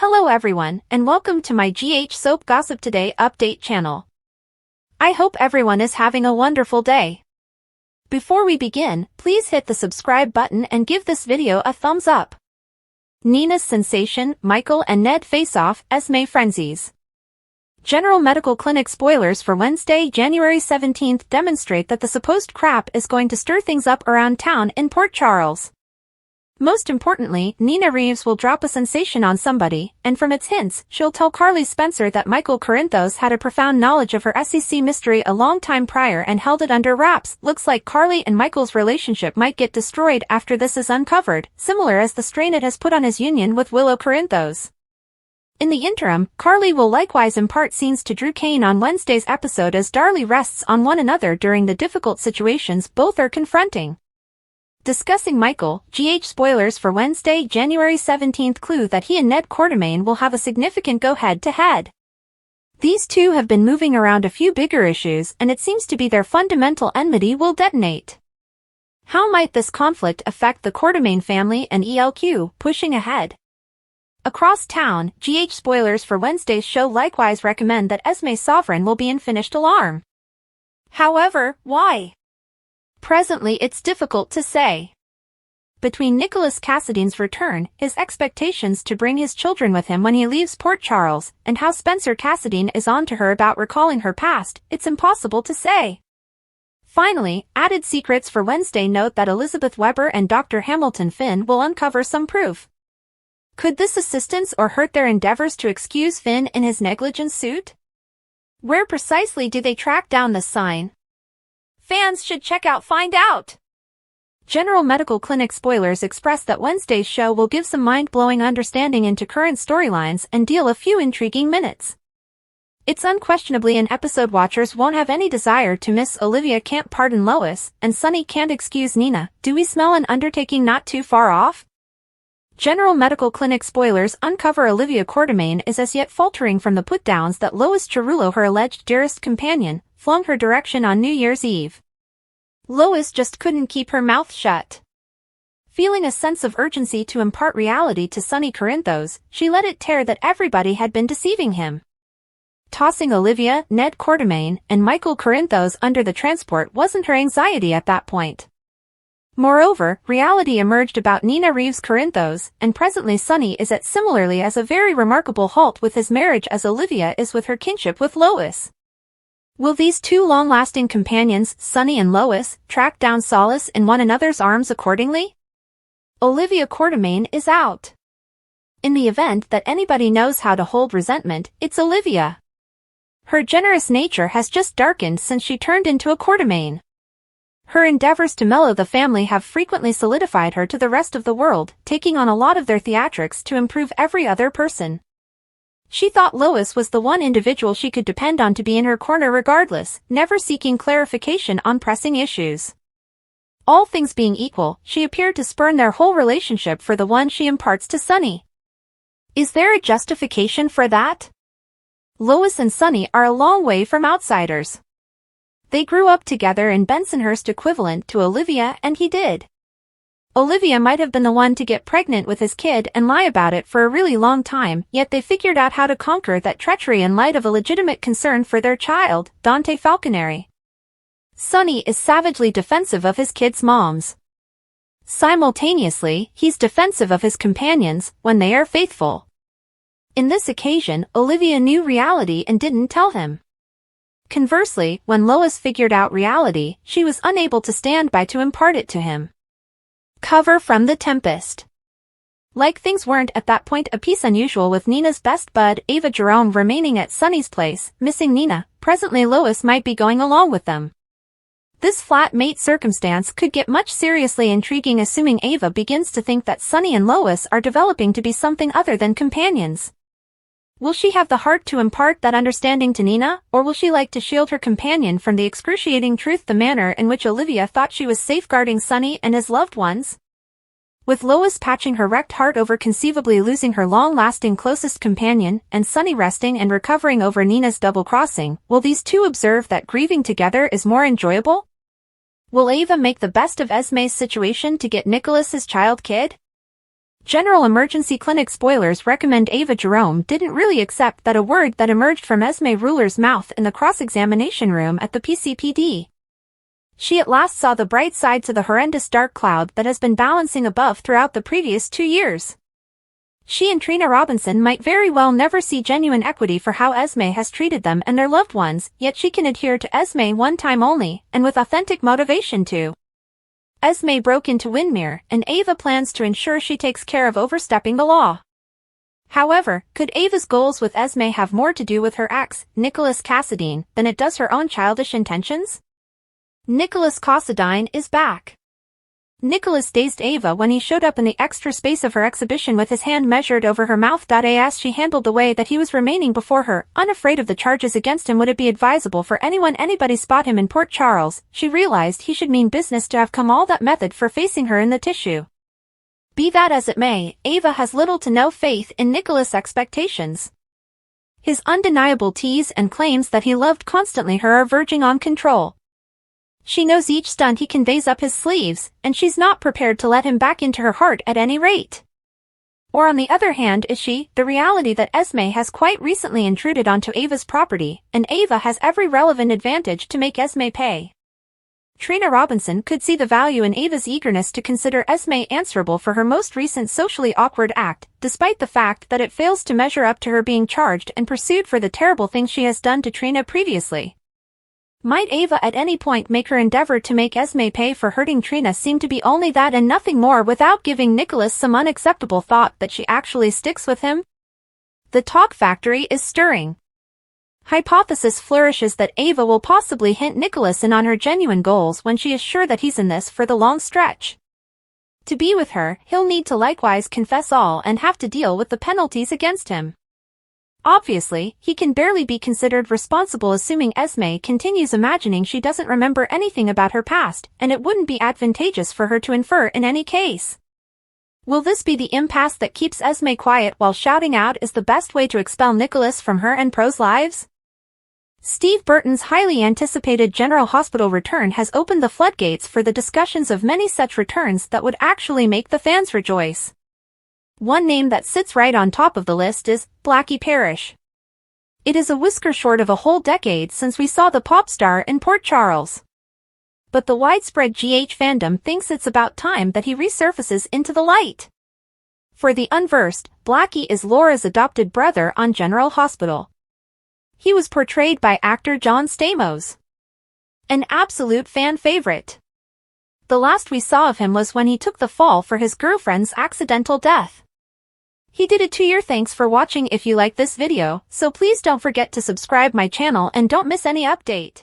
Hello everyone, and welcome to my GH Soap Gossip Today update channel. I hope everyone is having a wonderful day. Before we begin, please hit the subscribe button and give this video a thumbs up. Nina's sensation, Michael and Ned face off, Esme frenzies. General Medical Clinic spoilers for Wednesday, January 17th demonstrate that the supposed crap is going to stir things up around town in Port Charles. Most importantly, Nina Reeves will drop a sensation on somebody, and from its hints, she'll tell Carly Spencer that Michael Corinthos had a profound knowledge of her SEC mystery a long time prior and held it under wraps. Looks like Carly and Michael's relationship might get destroyed after this is uncovered, similar as the strain it has put on his union with Willow Corinthos. In the interim, Carly will likewise impart scenes to Drew Kane on Wednesday's episode as Darlie rests on one another during the difficult situations both are confronting. Discussing Michael, GH spoilers for Wednesday, January 17th clue that he and Ned Quartermaine will have a significant go head-to-head. These two have been moving around a few bigger issues and it seems to be their fundamental enmity will detonate. How might this conflict affect the Quartermaine family and ELQ, pushing ahead? Across town, GH spoilers for Wednesday's show likewise recommend that Esme Sovereign will be in Finished Alarm. However, why? Presently it's difficult to say. Between Nicholas Cassadine's return, his expectations to bring his children with him when he leaves Port Charles, and how Spencer Cassadine is on to her about recalling her past, it's impossible to say. Finally, added secrets for Wednesday note that Elizabeth Weber and Dr. Hamilton Finn will uncover some proof. Could this assistance or hurt their endeavors to excuse Finn in his negligence suit? Where precisely do they track down this sign? Fans should check out Find Out! General Medical Clinic spoilers express that Wednesday's show will give some mind-blowing understanding into current storylines and deal a few intriguing minutes. It's unquestionably an episode watchers won't have any desire to miss. Olivia can't pardon Lois, and Sonny can't excuse Nina. Do we smell an undertaking not too far off? General Medical Clinic spoilers uncover Olivia Quartermaine is as yet faltering from the put-downs that Lois Cerullo, her alleged dearest companion, flung her direction on New Year's Eve. Lois just couldn't keep her mouth shut. Feeling a sense of urgency to impart reality to Sonny Corinthos, she let it tear that everybody had been deceiving him. Tossing Olivia, Ned Quartermaine, and Michael Corinthos under the transport wasn't her anxiety at that point. Moreover, reality emerged about Nina Reeves Corinthos, and presently Sonny is at similarly as a very remarkable halt with his marriage as Olivia is with her kinship with Lois. Will these two long-lasting companions, Sonny and Lois, track down solace in one another's arms accordingly? Olivia Quartermaine is out. In the event that anybody knows how to hold resentment, it's Olivia. Her generous nature has just darkened since she turned into a Quartermaine. Her endeavors to mellow the family have frequently solidified her to the rest of the world, taking on a lot of their theatrics to improve every other person. She thought Lois was the one individual she could depend on to be in her corner regardless, never seeking clarification on pressing issues. All things being equal, she appeared to spurn their whole relationship for the one she imparts to Sonny. Is there a justification for that? Lois and Sonny are a long way from outsiders. They grew up together in Bensonhurst, equivalent to Olivia and he did. Olivia might have been the one to get pregnant with his kid and lie about it for a really long time, yet they figured out how to conquer that treachery in light of a legitimate concern for their child, Dante Falconeri. Sonny is savagely defensive of his kids' moms. Simultaneously, he's defensive of his companions when they are faithful. In this occasion, Olivia knew reality and didn't tell him. Conversely, when Lois figured out reality, she was unable to stand by to impart it to him. Cover from The Tempest. Like things weren't at that point a piece unusual with Nina's best bud, Ava Jerome, remaining at Sonny's place, missing Nina. Presently Lois might be going along with them. This flatmate circumstance could get much seriously intriguing assuming Ava begins to think that Sonny and Lois are developing to be something other than companions. Will she have the heart to impart that understanding to Nina, or will she like to shield her companion from the excruciating truth, the manner in which Olivia thought she was safeguarding Sonny and his loved ones? With Lois patching her wrecked heart over conceivably losing her long-lasting closest companion, and Sonny resting and recovering over Nina's double-crossing, will these two observe that grieving together is more enjoyable? Will Ava make the best of Esme's situation to get Nicholas's child kid? General Emergency Clinic spoilers recommend Ava Jerome didn't really accept that a word that emerged from Esme Ruler's mouth in the cross-examination room at the PCPD. She at last saw the bright side to the horrendous dark cloud that has been balancing above throughout the previous 2 years. She and Trina Robinson might very well never see genuine equity for how Esme has treated them and their loved ones, yet she can adhere to Esme one time only, and with authentic motivation too. Esme broke into Windermere, and Ava plans to ensure she takes care of overstepping the law. However, could Ava's goals with Esme have more to do with her ex, Nicholas Cassadine, than it does her own childish intentions? Nicholas Cassadine is back. Nicholas dazed Ava when he showed up in the extra space of her exhibition with his hand measured over her mouth. As she handled the way that he was remaining before her, unafraid of the charges against him. Would it be advisable for anybody spot him in Port Charles? She realized he should mean business to have come all that method for facing her in the tissue. Be that as it may, Ava has little to no faith in Nicholas' expectations. His undeniable tease and claims that he loved constantly her are verging on control. She knows each stunt he conveys up his sleeves, and she's not prepared to let him back into her heart at any rate. Or on the other hand is she, the reality that Esme has quite recently intruded onto Ava's property, and Ava has every relevant advantage to make Esme pay. Trina Robinson could see the value in Ava's eagerness to consider Esme answerable for her most recent socially awkward act, despite the fact that it fails to measure up to her being charged and pursued for the terrible things she has done to Trina previously. Might Ava at any point make her endeavor to make Esme pay for hurting Trina seem to be only that and nothing more without giving Nicholas some unacceptable thought that she actually sticks with him? The talk factory is stirring. Hypothesis flourishes that Ava will possibly hint Nicholas in on her genuine goals when she is sure that he's in this for the long stretch. To be with her, he'll need to likewise confess all and have to deal with the penalties against him. Obviously, he can barely be considered responsible assuming Esme continues imagining she doesn't remember anything about her past, and it wouldn't be advantageous for her to infer in any case. Will this be the impasse that keeps Esme quiet while shouting out is the best way to expel Nicholas from her and Pro's lives? Steve Burton's highly anticipated General Hospital return has opened the floodgates for the discussions of many such returns that would actually make the fans rejoice. One name that sits right on top of the list is Blackie Parrish. It is a whisker short of a whole decade since we saw the pop star in Port Charles. But the widespread GH fandom thinks it's about time that he resurfaces into the light. For the unversed, Blackie is Laura's adopted brother on General Hospital. He was portrayed by actor John Stamos. An absolute fan favorite. The last we saw of him was when he took the fall for his girlfriend's accidental death. He did it 2 years. Thanks for watching. If you like this video, so please don't forget to subscribe my channel and don't miss any update.